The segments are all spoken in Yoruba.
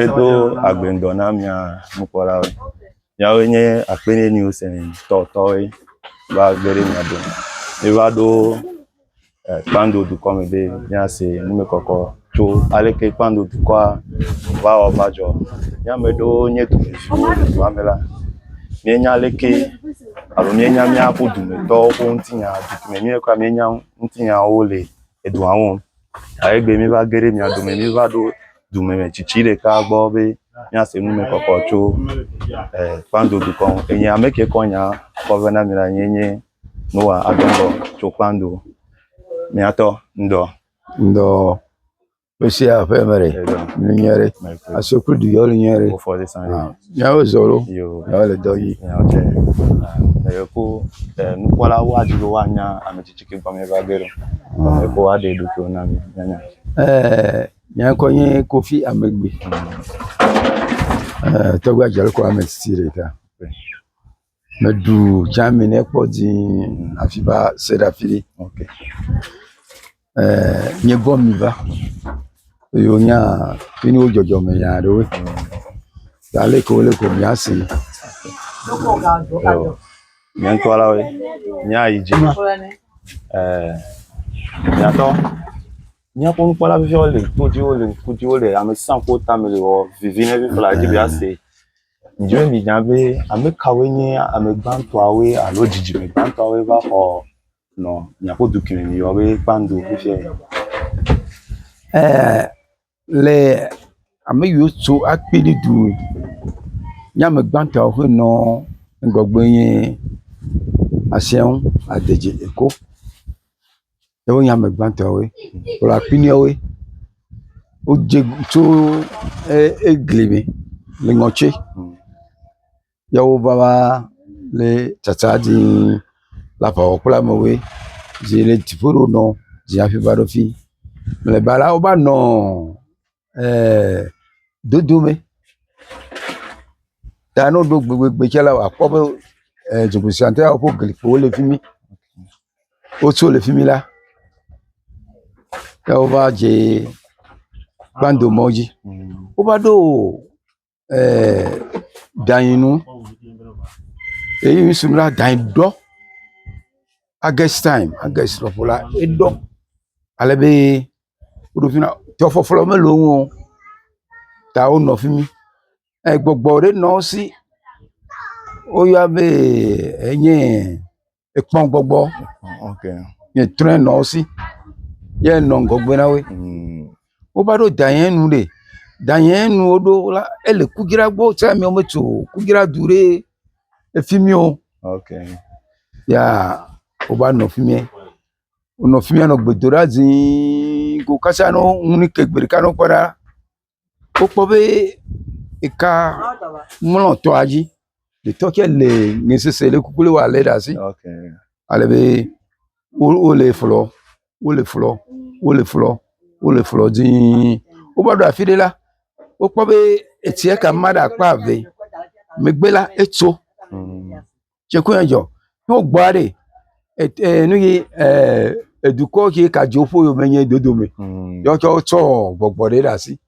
Eto agbendona mia mukola we. Ya wenye akpene news en to ba gbere mi ado. E ba do pando du come be ya se nume koko to aleke pando du kwa ba obajo. Ya medo nye tu du amela. Nyenya leke alo nyenya mi apu du me to ko ntinya du me mi kwa nyenya ntinya ole edu awon. Aye gbe mi ba gbere mi ado mi ba do du me chichire ka gbo be ya se nume koko to pando du kon enya meke konya governor mi la nyenye no adongo to pando mi ato ndo Monsieur a fait mere nyere asoku du yo nyere for the sun ya ozoro ya le doyi ya ko nu kwala waju wa nya amechichike gba me ba gero ko wa de du ko na mi nya nya konye Kofi Amegbe togba jere ko amestire ka medu jamine podi afiba serafili okay nye gomi ba yo nya fini ojojo me ya do dale ko le ko mi asi nya kwala we nya ije nya to nya ko kwala bi ole to ji ole ame san ko tamile o vivine bi fla ji bi ase njo mi nya be ame kawe nyi ame gbanto awe alo jiji me gbanto awe ba o no nya ko dukire mi yo be pando bi fe le ame yo so akpini du nya me gbanta ho no ngogbo yin aseun adeje eko ewo nya me gbanta we o akpini we o je to eglebe le ngoche yawo baba le tata di la pa okula mo we je le tiforo no je afi barofi le bala o ba no dodume ta no do gbegbe chala wa ko jogo sante a po glipo le fimi o to le fimi la ya o ba je bando moji o ba do dayinu eyi sumla dayin do August time August ropola edo alebe odofina to fofolo melo won ta o no fimi gbogbo re no si o ya be eyin epon gbogbo okay ye train no si ye no ngogbe na we o ba do dayenu le dayenu odo la ele kugira gbo ta mi o meto kugira dure efimi o okay ya o ba no fimi no gbedora zin go kasa no nni kegbere kanu para o po be ika mo to aji de to ke le nesese le kukule wa le da si okay ale be o le flo zin o ba do afide la o po be etie ka mada pa ave megbela eto je ko enjo o gbare nuyi eduko ki ka jofo yo menye dodome yo cho to gbogbore da si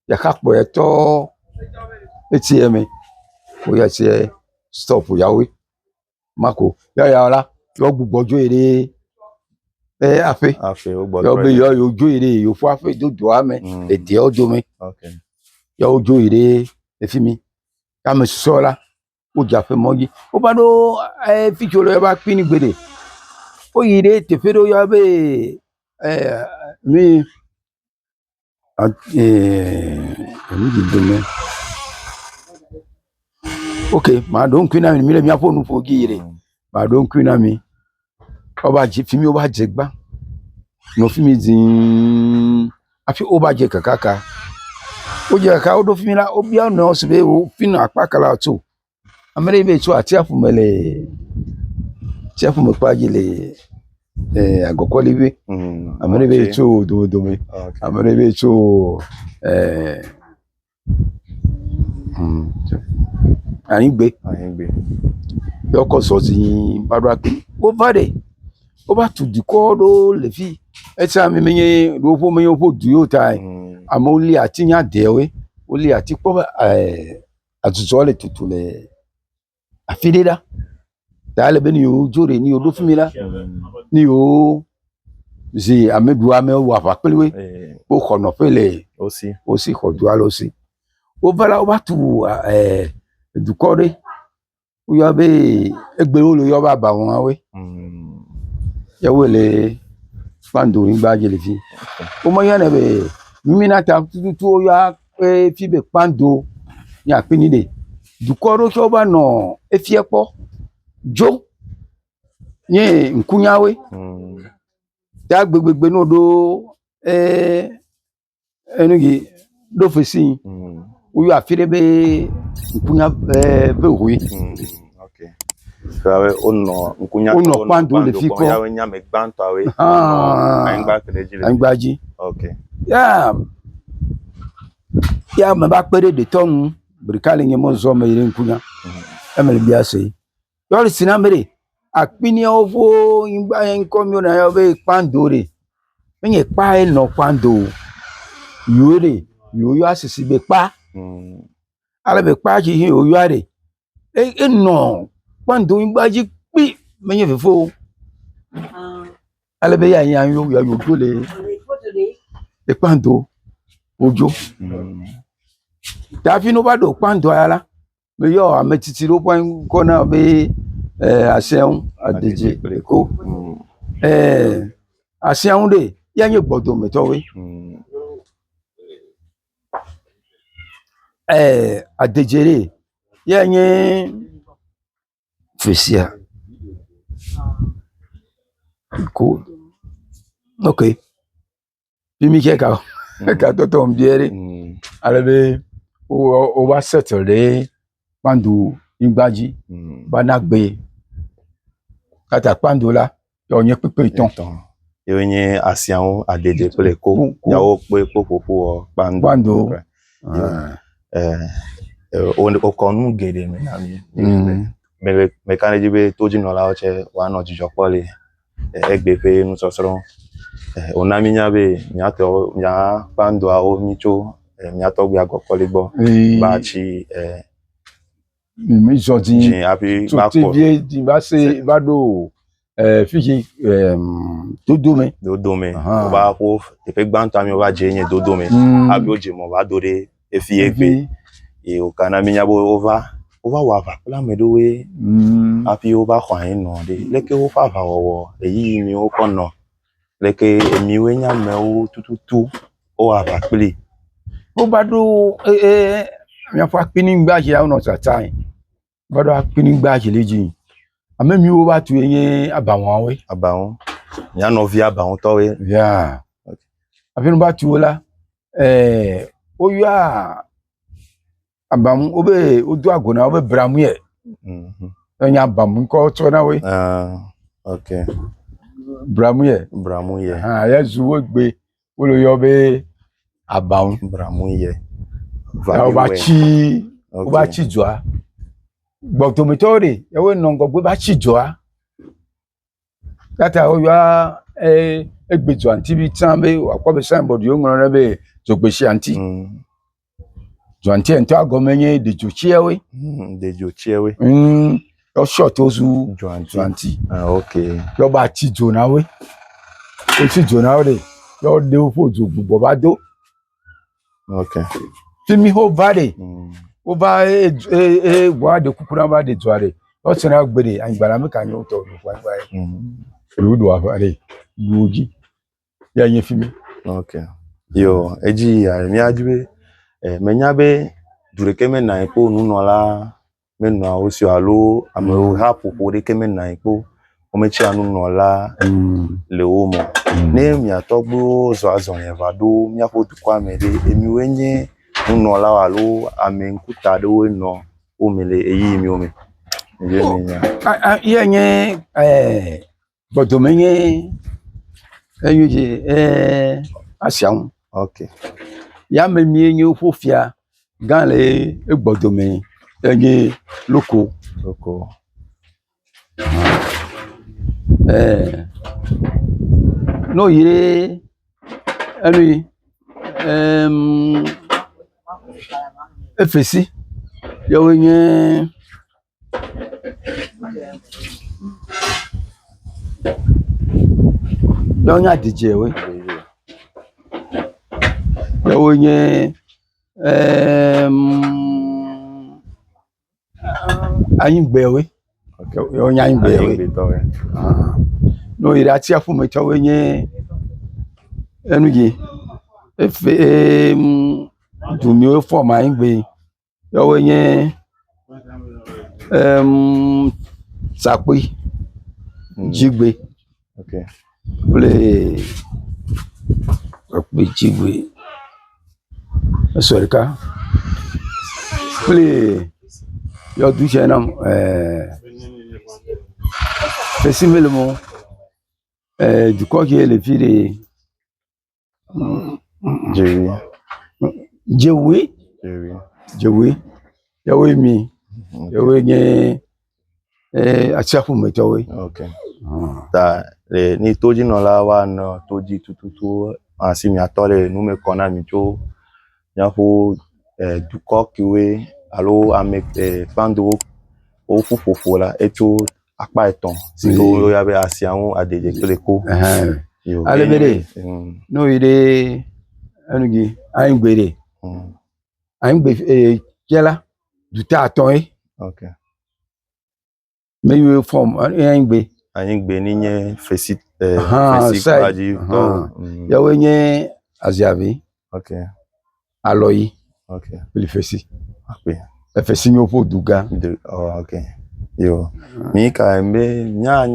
ya ka po eto ATM o ya ti stop yawe mako ya la yo gbugbojo ere afe o gbo yo be yo ojo ere yo fo afe dodo ame ede ojo me okay yo ojo ere efimi ka me so la o ja fe moji o ba do ficho lo ba pini gbede o yire te fero ya be mi mi dime okay ma don kwina mi le mi afonu fo gire ma don kwina mi o ba ji fimi o ba je gba no fimi zin afi o ba je kakaka o je ka o do fimi la o bia no se be o finu apakala to amere be to ati afumele ti afumo pa jile agokoli bi amere be to do me amere be to ayingbe yoko so ti badwa pe o vade o ba tu di ko do le fi e ti ami menye do fo menye fo du yo tai amoli ati nya de we oli ati kpɔ azuzɔ le tutu le afi ɖe ɖa ta ele be ni yewo dzo ɖe ni yewo ɖo fi mi la ni yewo zi ameɖu amewo wɔ aʋa kpli woe wo xɔ nɔƒe le wosi xɔ du alo si wova la wova tu dukɔ ɖe woyɔ be egbewo le yɔ be abawoawoe yawo le kpando nyigba dzi le fi womeyɔnɛ be minata tututu woyɔ fi be kpando nye akpini ɖe dukɔ ɖewo tsɛ wova nɔ efia kpɔ dzo nye nkunyawoe ta gbegbegbe no ɖo enugi ɖo fesi woyɔ afi ɖe be nkunya be hoe wonɔ kpando le fi kɔ anyigba dzi ya me ba kpe ɖe ɖetɔ ŋu ɖeka le nye mɔzɔ me yi ɖe nkunya eme le bia se yɔ le si na me ɖe akpiniawo vo nyigba yɛ ŋkɔ mi wona yɔ be kpando ɖe menye kpa ye nɔ kpando yiwo ɖe yiwo yɔ asisi be kpa ale be kpa dzi yiwo yɔ ɖe enɔ kpando nyigba dzi kpi menye fefo ale be ya yo do le kpando ojo tafi no ba do kpando ya la me yɔ ame titi ɖo ƒe ŋkɔ na be Asɛŋu Adedze Eko Asɛŋu ɖe ya nye gbɔdometɔwoe Adedze ɖe ya nye fesia ko ok pimi ke ka tɔtɔ mbie ɖe ale be o va settle ɖe kpando nyigba dzi bana gbe kata kpando la yɔ nye kpekpe tɔn yewo nye Asɛŋu Adedze kple Eko yawo kpe ƒoƒo kpando wokɔ nu geɖe me na mi meka ɖe dzi be todzinɔlawo tsɛ woanɔ dzidzɔ kpɔ le egbe ƒe nusɔsrɔ̃ wona mi nya be mía kpandoawo mi tso mía tɔgbia gɔkɔli gbɔ ba tsi mi zɔ dzi hafi ba kɔ di ba se ba ɖo fiji dodome ba ƒo teƒe gbãtɔ mi va dze nye dodome hafi wo dze mɔ va do ɖe efi egbe ye wokana mi nya be wova wɔ aʋa kple ame ɖewoe hafi wova xɔ anyi nɔ ɖe leke woƒe aʋawɔwɔ eyi mi wokɔ nɔ leke emiwoe nye amewo tututu wowɔ aʋa kpli woba ɖo miaƒe akpinigba dzi wonɔ tsatsae ba ɖo akpinigba dzi le dzi ame miwo va tu nye abawɔwoe mía nɔvi abawɔtɔwoe ya afi no ba tu la woyɔ abamu wobe wodo ago na wobe bramue enye abamu ŋkɔ tsɔ na woe okay bramue ya zu wo gbe wo le yɔ be abamu bramue woba tsi dzoa gbɔdometɔwo ɖe yawo nɔ ŋgɔgbe ba tsi dzoa tata woyɔ egbe dzoa ŋti bi tsã be wòakpɔ be signboard yiwo ŋlɔ ɖe be dzogbesia ŋti dzoa ŋti ŋtɔ agɔme nye dedzotsiawoe yɔ short wo zu dzoa ŋti yɔ ba tsi dzo na woe wotsi dzo na wo ɖe yɔ ɖe woƒe dzo gbugbɔ ba do fimi wova ɖe wova ʋua ɖe kuku na va ɖe dzoa ɖe yɔ sena gbe ɖe anyigba la meka nye wotɔ ɖo ƒe anyigba ye wo ɖo aʋa ɖe duwo dzi ya nye fimi yo edzi mía dzi be menya be du ɖeke menɔ kpo nunɔla menɔa wo si alo amewo ha ƒoƒo ɖeke menɔ kpo wometsia nunɔla le wo me ne mía tɔgbuiwo zɔ azɔ̃li va ɖo míaƒe dukɔa me ɖe emiwoe nye nunɔlawo alo ame ŋkuta ɖewoe nɔ wo me le eyi miwo me ye nye gbɔdome nye enye Asɛŋu ya me mie nye woƒe fia gã le egbɔdome enye loko no yi ɖe enui efesi yawo nye yawo nya DJ we yawo nye anyigbe we yawo nya anyigbe we no ira ti afume tawo nye enugi efe dumi o form anyigbe yawo nye sakpi jigbe okay le sakpi jigbe sorika le yo du jenam festival mo du quoi qui est le fille Jewi yawe mi yawe nye achafu metowe okay ta le ni toji no la wa no toji tututu asi mi atole nu me kona mi jo ya fo du ko kiwe alo ame pando o fufofo la eto apa eton si o ya be asi awon adeje to le ko ale bere no ide anugi aingbere aingbe kela du ta ton okay me you form aingbe ni nye fesi kwaji to yawe nye aziavi okay aloyi okay le fesi okay fesi nyo po duga okay yo mi ka mbe nya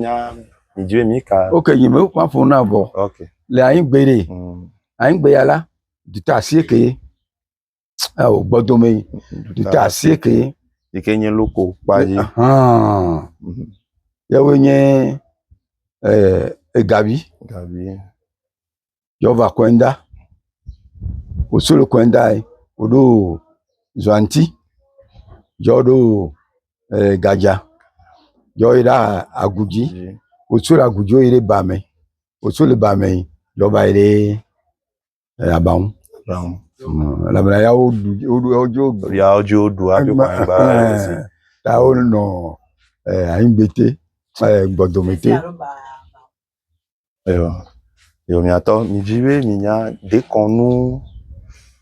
mi jwe mi ka okay yime ma fo na bo okay le aingbere aingbe yala du ta sieke o gbodo me du ta sieke ikenye loko paji yawe nye gabi yova kwenda usulu kwenda odo zwanti jodo gaja joira aguji usulu agujo ire bame usulu bame yoba ire abaun la bra ya ojo du abi kwa ba ta o no aingbete gbodomete yo mi ato mi jiwe mi nya de konu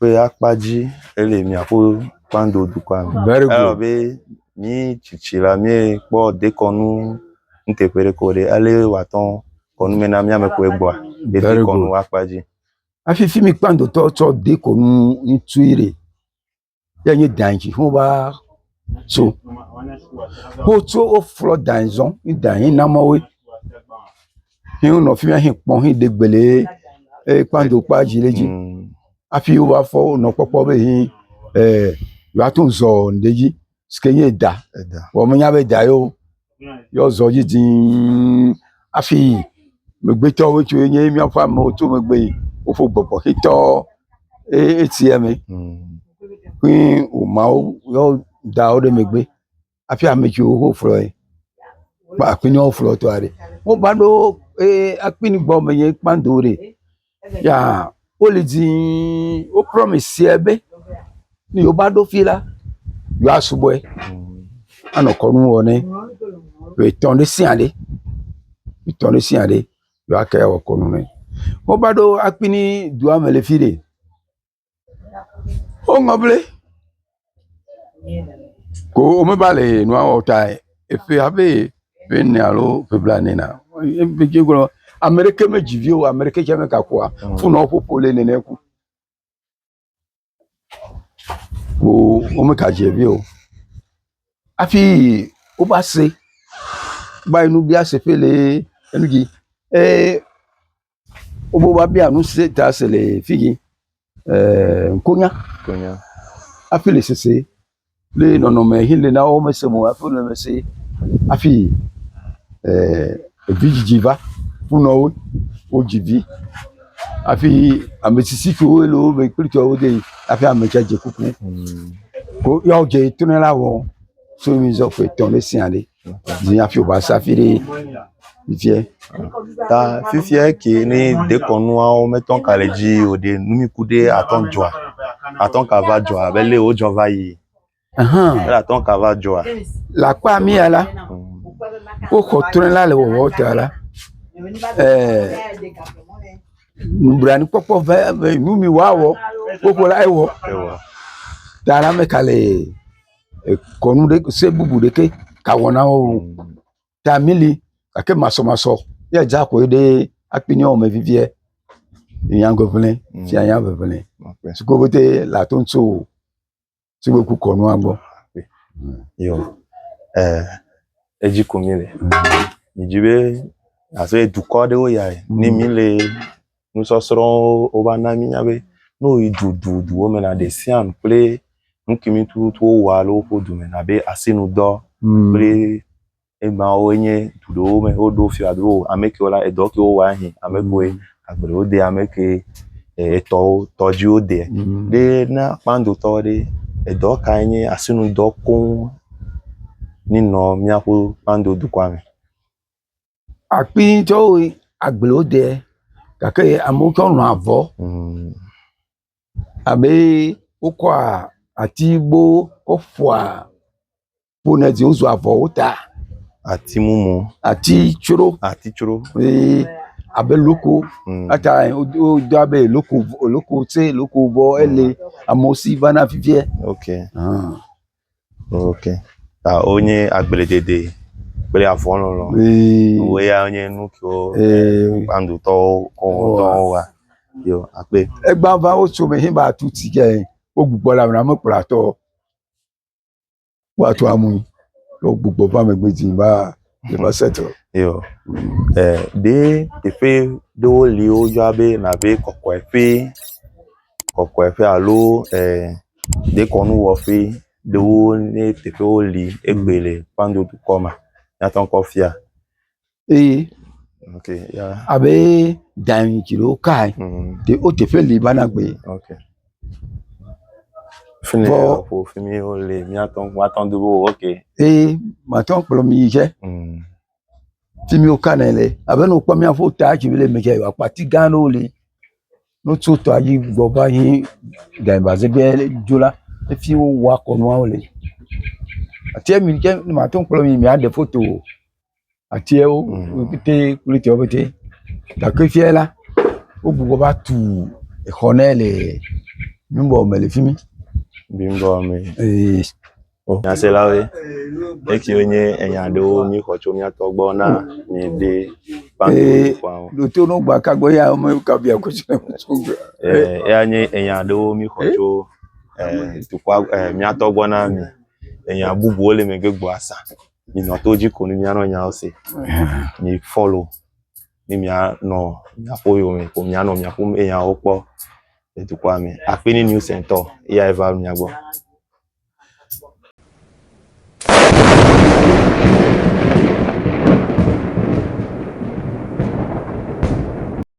pe apaji ele mi apo pando du kwa mi be mi chichira mi po de konu ntepere ko de ale waton konu mena mi ameko egbo de konu apaji afifi mi pando to de konu ntuire ya nye danji fun ba so ho to o flo danzon idan na mawe hin no fi hin pon hin de gbele pando paji leji afi o ba fo no popo be hin yo atun zo ndeji skenye da o mo nya be da yo zo ji din afi me gbe to we ti nye mi afa mo to me gbe o fo gbogbo hito ATM pin o ma yo da o de me gbe afi ameji o flo pa apini o flo to are mo ba do apini gbo me yen pando re ya o le din o promise ebe ni o ba do fila yo asubo anokonu woni we ton de siande yo akaya okonu ne mo ba do apini du amele file o ngoble ko o me bale no awota efe abe ben alo peblane na be jego america me jivio america jame kakwa fu no popole ne ku o me ka jevio afi o ba se ba inu bi ase fele enugi o bo ba bi anu se ta se le figi nkonya afi le sese le nono me hin le na o me se mo afi le me se afi vijiva funo o jivi afi amesisifi o lo me plito o de afi amechaje kuku ko yo je tunela wo so mi zo fe ton le siande ni afi o ba safiri ifie ta fifie ki ni de konu a o meton kaleji o de numi kude aton joa attend qu'à va joie avec les autres gens va y elle attend qu'à va joie la kwa mi ala ko ko tren la le wo ta la nubrani popo va nu mi wa wo ko la wo dara me kale konu de se bubu de ke ka wona o tamili ake maso ya ja ko de apini o me vivie yango vlen fi yan vlen su ko bote la tonso su ko ku konu agbo yo eji komile ni jibe aso e dukode o ya ni mi le nu so soro o ba na mi yabe no i du o me na de sian ple nu kimi tu wa lo po du me na be asinu do ple e ma o nye do me o do fi ado ameke ola e do ki o wa hin ameke agbere o de ameke toji o de de na pando to de e do ka yin asinu do kun nino mi apo pando du kwa me apin to agbere o de kake amuko ran avo abe ukwa ati igbo ko fwa poneti ozu avo uta ati mumu ati churo abe loko ata o dabe loko se loko bo ele amosi bana vivie okay ta onye agbele dede pele avon lo we ya onye nu ki o pandu to wa yo ape egba va o so me hin ba tu ti ke o gbugbo la na mo pra to wa to amu o gbugbo ba me gbe ti ba le ba settle yo de efe do li o jo abe na be kokko efe alo de konu wo fe de wo ni tefe o li egbele pando du koma ya ton kofia okay ya abe dan kilo kai de o tefe li bana gbe okay fini pour fini o le mi aton wa ton de bo okay ma ton plo mi je ti mi o kanele abe no po mi afo ta ki le meje wa pati gan o le no to to ayi gbo ba yin dan ba ze be jola e fi o wa kono o le ati mi ke ma ton plo mi a de photo ati e o bite kulite o bite da ke fiela o bugo ba tu e khonele mbo mele fimi bimbo mi ya se lawe e ki onye eyan de o mi ko cho mi atogbo na mi de pando kwa lo to no gba kagbo ya o mo ka bi ko se anye eyan de o mi ko cho tu kwa mi atogbo na mi eyan bubu o le me gegbo asa mi no to ji ko ni mi ano nya o se mi follow ni mi no mi apoyo mi ko mi ano mi apo eyan opo tu kwa mi apeni new center ya eva mi agbo